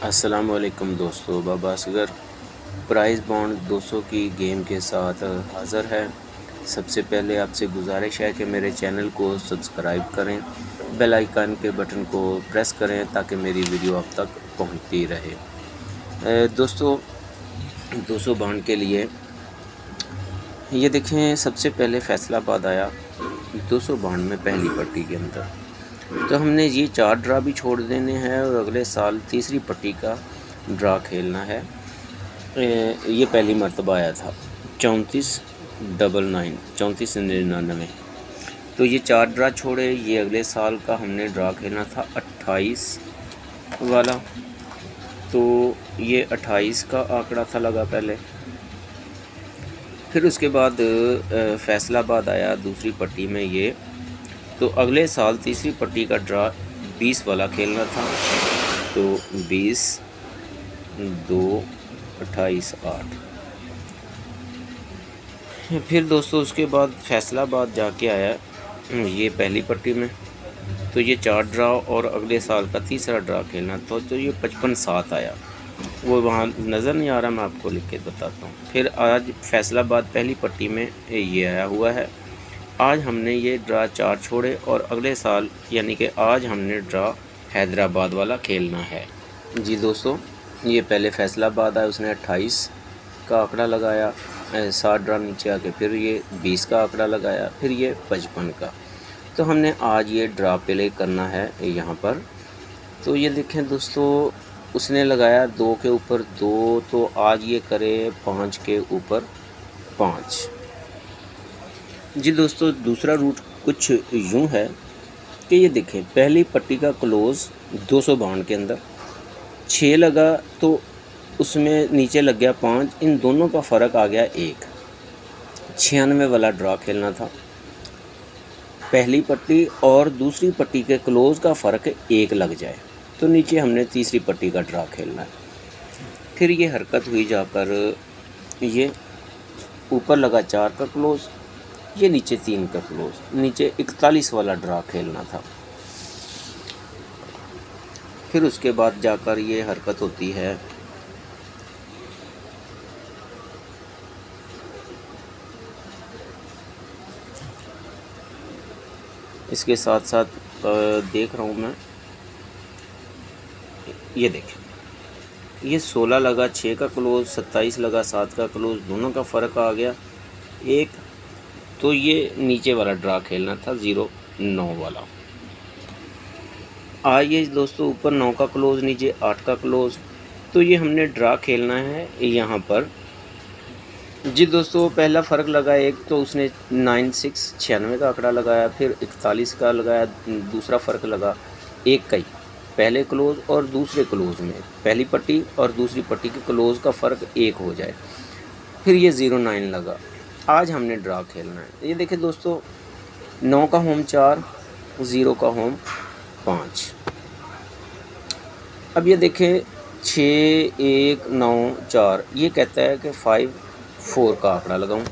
अस्सलामुअलैकुम दोस्तों, बाबा Asghar price bond 200 की गेम के साथ हाज़िर है। सबसे पहले आपसे गुजारिश है कि मेरे चैनल को सब्सक्राइब करें, बेल आइकन के बटन को प्रेस करें ताकि मेरी वीडियो आप तक पहुंचती रहे। दोस्तों 200 बॉन्ड के लिए ये देखें, सबसे पहले फैसलाबाद आया 200 बॉन्ड में पहली पट्टी के अंदर। तो हमने ये 4 ड्रा भी छोड़ देने हैं और अगले साल तीसरी पट्टी का ड्रा खेलना है। ये पहली मर्तबा आया था 3499। तो ये 4 ड्रा छोड़े। ये अगले साल का हमने ड्रा खेलना था 28 वाला। तो ये 28 का आंकड़ा था लगा पहले। फिर उसके बाद फैसलाबाद आया दूसरी पट्टी में ये। तो अगले साल तीसरी पट्टी का ड्रा 20 वाला खेलना था। तो 20, 2, 28, 8। फिर दोस्तों उसके बाद फैसलाबाद जाके आया ये पहली पट्टी में। तो ये 4 ड्रा और अगले साल का तीसरा ड्रा खेलना था। तो ये 55-7 आया। वो वहाँ नज़र नहीं आ रहा, मैं आपको लिख के बताता हूँ। फिर आज फैसलाबाद पहली पट्टी में ये आया हुआ है। आज हमने ये ड्रा 4 छोड़े और अगले साल यानी कि आज हमने ड्रा हैदराबाद वाला खेलना है। जी दोस्तों, ये पहले फैसलाबाद आया, उसने 28 का आंकड़ा लगाया। 7 ड्रा नीचे आके फिर ये 20 का आंकड़ा लगाया, फिर ये 55 का। तो हमने आज ये ड्रा प्ले करना है यहाँ पर। तो ये देखें दोस्तों, उसने लगाया 2 के ऊपर 2, तो आज ये करे 5 के ऊपर 5। जी दोस्तों, दूसरा रूट कुछ यूँ है कि ये देखें, पहली पट्टी का क्लोज़ 200 बाउंड के अंदर 6 लगा, तो उसमें नीचे लग गया 5। इन दोनों का फ़र्क आ गया 1। 96 वाला ड्रा खेलना था। पहली पट्टी और दूसरी पट्टी के क्लोज़ का फ़र्क 1 लग जाए तो नीचे हमने तीसरी पट्टी का ड्रा खेलना है। फिर ये हरकत हुई जाकर ये ऊपर लगा 4 का क्लोज़, ये नीचे 3 का क्लोज़, नीचे 41 वाला ड्रा खेलना था। फिर उसके बाद जाकर ये हरकत होती है इसके साथ साथ देख रहा हूँ मैं, ये देखें, ये 16 लगा 6 का क्लोज़, 27 लगा 7 का क्लोज़, दोनों का फ़र्क आ गया 1। तो ये नीचे वाला ड्रा खेलना था 0-9 वाला। आइए दोस्तों, ऊपर 9 का क्लोज़, नीचे 8 का क्लोज़। तो ये हमने ड्रा खेलना है यहाँ पर। जी दोस्तों, पहला फ़र्क लगा 1, तो उसने 96 का आंकड़ा लगाया। फिर 41 का लगाया। दूसरा फ़र्क लगा 1 का ही, पहले क्लोज़ और दूसरे क्लोज़ में, पहली पट्टी और दूसरी पट्टी के क्लोज़ का फ़र्क 1 हो जाए। फिर ये 09 लगा। आज हमने ड्रा खेलना है। ये देखिए दोस्तों, 9 का होम 4, 0 का होम 5। अब ये देखें 6, 1, 9, 4, ये कहता है कि 5-4 का आंकड़ा लगाऊं।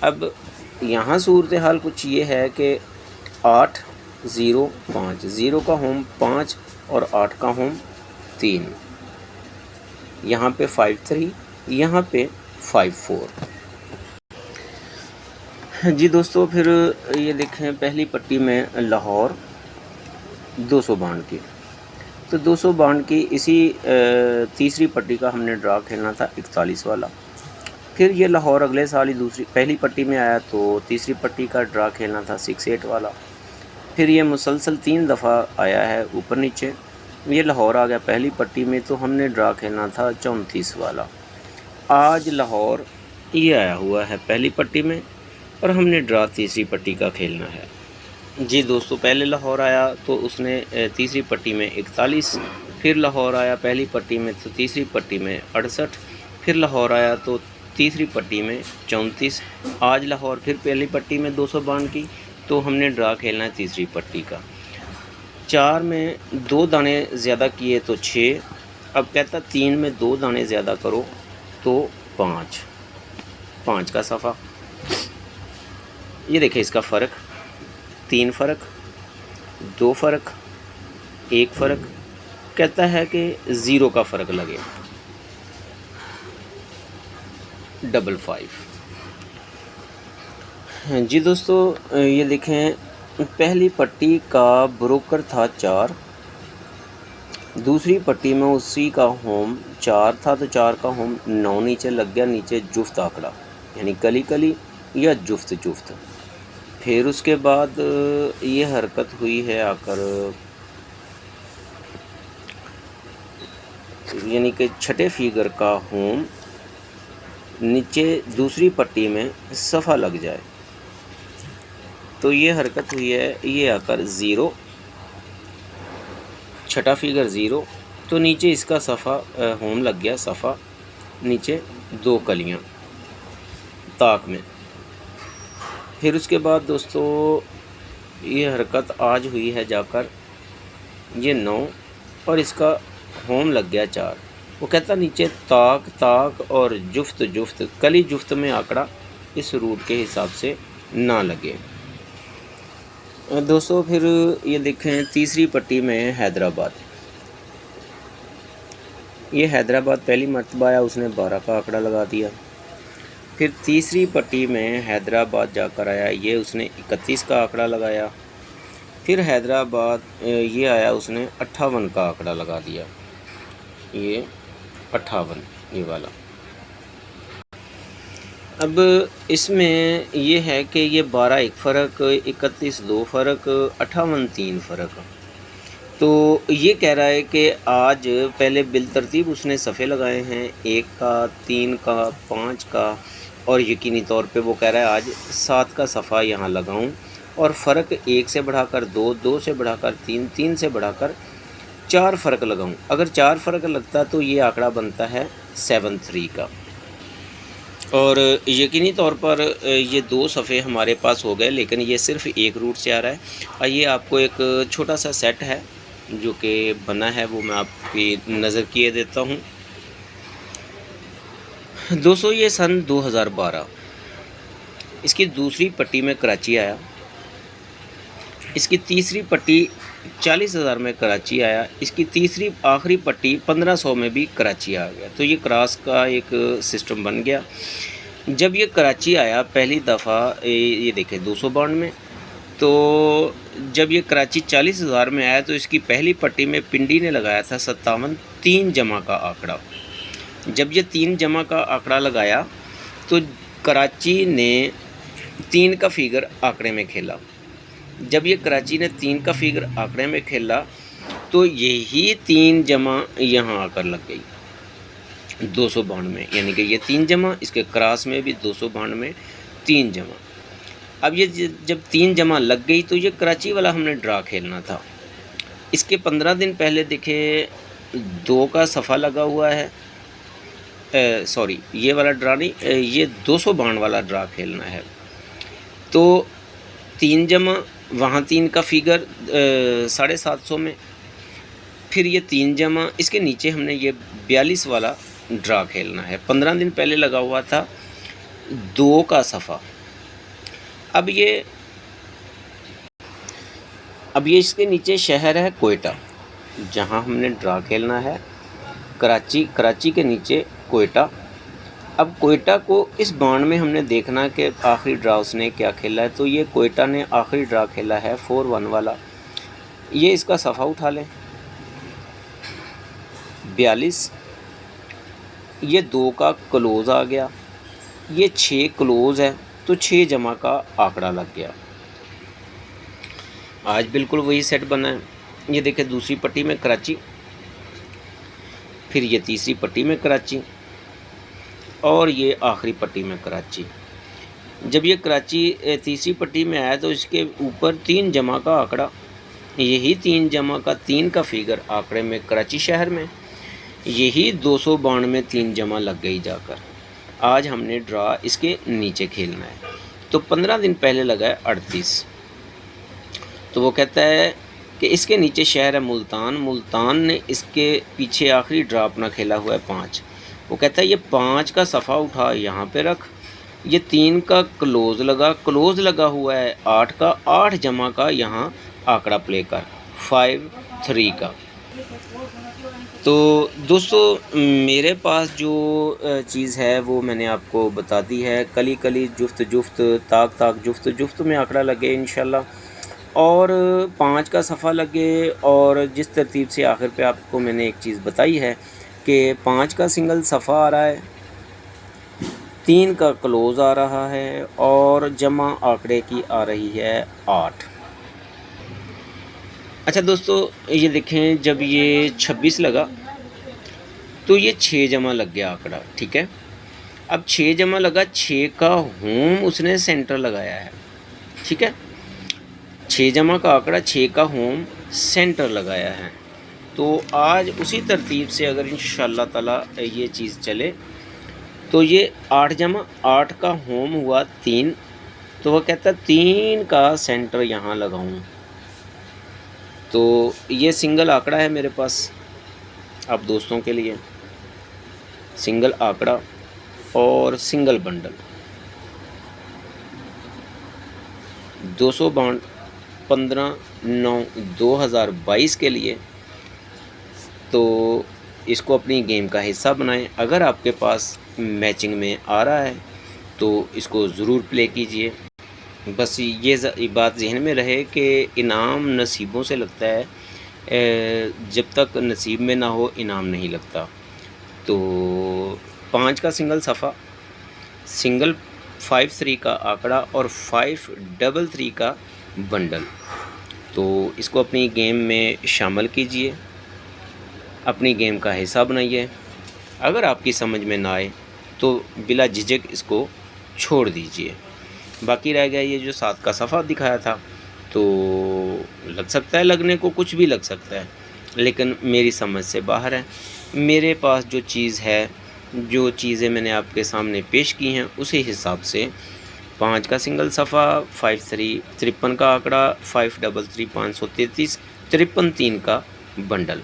अब यहाँ सूरत हाल कुछ ये है कि 8, 0, 5, 0 का होम 5 और 8 का होम 3। यहाँ पे 5-3, यहाँ पे 5-4। जी दोस्तों, फिर ये देखें, पहली पट्टी में लाहौर 200 बाउंड की। तो 200 बाउंड की इसी तीसरी पट्टी का हमने ड्रा खेलना था 41 वाला। फिर ये लाहौर अगले साल ही पहली पट्टी में आया, तो तीसरी पट्टी का ड्रा खेलना था 68 वाला। फिर ये मुसलसल 3 दफ़ा आया है ऊपर नीचे। ये लाहौर आ गया पहली पट्टी में, तो हमने ड्रा खेलना था 34 वाला। आज लाहौर ये आया हुआ है पहली पट्टी में और हमने ड्रा तीसरी पट्टी का खेलना है। जी दोस्तों, पहले लाहौर आया तो उसने तीसरी पट्टी में 41। फिर लाहौर आया पहली पट्टी में, तो तीसरी पट्टी में 68। फिर लाहौर आया तो तीसरी पट्टी में 34। आज लाहौर फिर पहली पट्टी में 200 बाउंड की, तो हमने ड्रा खेलना है तीसरी पट्टी का। 4 में 2 दाने ज़्यादा किए तो 6। अब कहता 3 में 2 दाने ज़्यादा करो तो 5 का सफ़ा। ये देखें, इसका फ़र्क 3 फ़र्क, 2 फ़र्क, 1 फ़र्क, कहता है कि ज़ीरो का फ़र्क लगे, 55। जी दोस्तों, ये देखें, पहली पट्टी का ब्रोकर था 4, दूसरी पट्टी में उसी का होम 4 था, तो 4 का होम 9 नीचे लग गया, नीचे जुफ्त आंकड़ा यानी कली कली या जुफ्त जुफ्त। फिर उसके बाद ये हरकत हुई है आकर, यानी कि छठे फिगर का होम नीचे दूसरी पट्टी में सफ़ा लग जाए, तो ये हरकत हुई है, ये आकर 0, छठा फिगर 0, तो नीचे इसका सफ़ा होम लग गया, सफ़ा नीचे 2 कलियां ताक में। फिर उसके बाद दोस्तों ये हरकत आज हुई है जाकर, ये 9 और इसका होम लग गया 4। वो कहता नीचे ताक ताक और जुफ्त जुफ्त, कली जुफ्त में आंकड़ा इस रूट के हिसाब से ना लगे। दोस्तों फिर ये देखें, तीसरी पट्टी में हैदराबाद, ये हैदराबाद पहली मर्तबा आया, उसने 12 का आंकड़ा लगा दिया। फिर तीसरी पट्टी में हैदराबाद जाकर आया, ये उसने 31 का आंकड़ा लगाया। फिर हैदराबाद ये आया, उसने 58 का आंकड़ा लगा दिया, ये 58 ये वाला। अब इसमें ये है कि ये 12 1 फ़र्क, 31 2 फ़र्क, 58 3 फ़र्क। तो ये कह रहा है कि आज पहले बिल तरतीब उसने सफ़े लगाए हैं, 1 का, 3 का, 5 का, और यकीनी तौर पे वो कह रहा है आज 7 का सफ़ा यहाँ लगाऊं और फ़र्क 1 से बढ़ाकर 2, 2 से बढ़ाकर 3, 3 से बढ़ाकर 4 फ़र्क लगाऊं। अगर 4 फ़र्क लगता तो ये आंकड़ा बनता है 7-3 का। और यकीनी तौर पर ये 2 सफ़े हमारे पास हो गए, लेकिन ये सिर्फ़ एक रूट से आ रहा है। आइए आपको एक छोटा सा सेट है जो कि बना है, वो मैं आपकी नज़र किए देता हूँ। दोस्तों ये सन 2012, इसकी दूसरी पट्टी में कराची आया, इसकी तीसरी पट्टी 40,000 में कराची आया, इसकी तीसरी आखिरी पट्टी 1500 में भी कराची आ गया। तो ये क्रॉस का एक सिस्टम बन गया। जब ये कराची आया पहली दफ़ा, ये देखें 292 में, तो जब ये कराची 40,000 में आया तो इसकी पहली पट्टी में पिंडी ने लगाया था 57, 3 जमा का आंकड़ा। जब ये 3 जमा का आंकड़ा लगाया तो कराची ने 3 का फिगर आंकड़े में खेला। जब ये कराची ने 3 का फिगर आंकड़े में खेला तो यही 3 जमा यहाँ आकर लग गई 292 में, यानी कि ये 3 जमा, इसके क्रॉस में भी 292 में 3 जमा। अब ये जब 3 जमा लग गई तो ये कराची वाला हमने ड्रा खेलना था। इसके 15 दिन पहले देखे 2 का सफ़ा लगा हुआ है, सॉरी ये वाला ड्रा नहीं, ये 292 वाला ड्रा खेलना है। तो 3 जमा, वहाँ 3 का फिगर 750 में, फिर ये 3 जमा, इसके नीचे हमने ये 42 वाला ड्रा खेलना है। 15 दिन पहले लगा हुआ था 2 का सफ़ा। अब ये इसके नीचे शहर है कोयटा, जहाँ हमने ड्रा खेलना है कराची के नीचे कोयटा। अब कोयटा को इस बांड में हमने देखना कि आखिरी ड्रा उसने क्या खेला है। तो ये कोयटा ने आखिरी ड्रा खेला है 4-1 वाला। ये इसका सफ़ा उठा लें 42, ये 2 का क्लोज़ आ गया, ये 6 क्लोज़ है, तो 6 जमा का आंकड़ा लग गया। आज बिल्कुल वही सेट बना है। ये देखें दूसरी पट्टी में कराची, फिर ये तीसरी पट्टी में कराची और ये आखिरी पट्टी में कराची। जब ये कराची तीसरी पट्टी में आया तो इसके ऊपर 3 जमा का आंकड़ा, यही 3 जमा का 3 का फिगर आंकड़े में कराची शहर में, यही 292 में 3 जमा लग गई जाकर। आज हमने ड्रा इसके नीचे खेलना है। तो 15 दिन पहले लगा है 38। तो वो कहता है कि इसके नीचे शहर है मुल्तान ने इसके पीछे आखिरी ड्रा अपना खेला हुआ है 5। वो कहता है ये 5 का सफ़ा उठा यहाँ पे रख, ये 3 का क्लोज़ लगा हुआ है 8 का, 8 जमा का यहाँ आंकड़ा प्ले कर 5-3 का। तो दोस्तों मेरे पास जो चीज़ है वो मैंने आपको बता दी है। कली कली जुफ्त जुफ्त ताक ताक जुफ्त जुफ्त में आंकड़ा लगे इंशाल्लाह, और 5 का सफ़ा लगे। और जिस तरतीब से आखिर पे आपको मैंने एक चीज़ बताई है कि 5 का सिंगल सफ़ा आ रहा है, 3 का क्लोज़ आ रहा है, और जमा आंकड़े की आ रही है 8। अच्छा दोस्तों, ये देखें, जब ये 26 लगा तो ये 6 जमा लग गया आंकड़ा, ठीक है। अब 6 जमा लगा, 6 का होम उसने सेंटर लगाया है, ठीक है। 6 जमा का आंकड़ा, 6 का होम सेंटर लगाया है। तो आज उसी तरतीब से अगर इंशाअल्लाह ताला ये चीज़ चले तो ये 8 जमा 8 का होम हुआ 3, तो वह कहता है 3 का सेंटर यहाँ लगाऊं। तो ये सिंगल आंकड़ा है मेरे पास, आप दोस्तों के लिए सिंगल आंकड़ा और सिंगल बंडल 200 बॉन्ड 15/9/2022 के लिए। तो इसको अपनी गेम का हिस्सा बनाएं। अगर आपके पास मैचिंग में आ रहा है तो इसको ज़रूर प्ले कीजिए। बस ये बात जहन में रहे कि इनाम नसीबों से लगता है, जब तक नसीब में ना हो इनाम नहीं लगता। तो 5 का सिंगल सफ़ा, सिंगल 5-3 का आंकड़ा और 5-3 का बंडल, तो इसको अपनी गेम में शामिल कीजिए, अपनी गेम का हिस्सा बनाइए। अगर आपकी समझ में ना आए तो बिला झिझक इसको छोड़ दीजिए। बाकी रह गया ये जो 7 का सफ़ा दिखाया था, तो लग सकता है, लगने को कुछ भी लग सकता है, लेकिन मेरी समझ से बाहर है। मेरे पास जो चीज़ है, जो चीज़ें मैंने आपके सामने पेश की हैं, उसी हिसाब से 5 का सिंगल सफ़ा, 5-3 53 का आंकड़ा, 5-3 533, 53 का बंडल।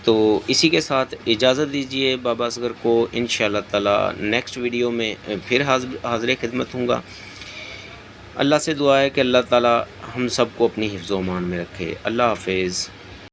तो इसी के साथ इजाज़त दीजिए बाबा असगर को। इंशाअल्लाह ताला नेक्स्ट वीडियो में फिर हाज़िर खिदमत हूँगा। अल्लाह से दुआ है कि अल्लाह ताला हम सब को अपनी हिफ्ज़-ओ-अमान में रखे। अल्लाह हाफ़िज़।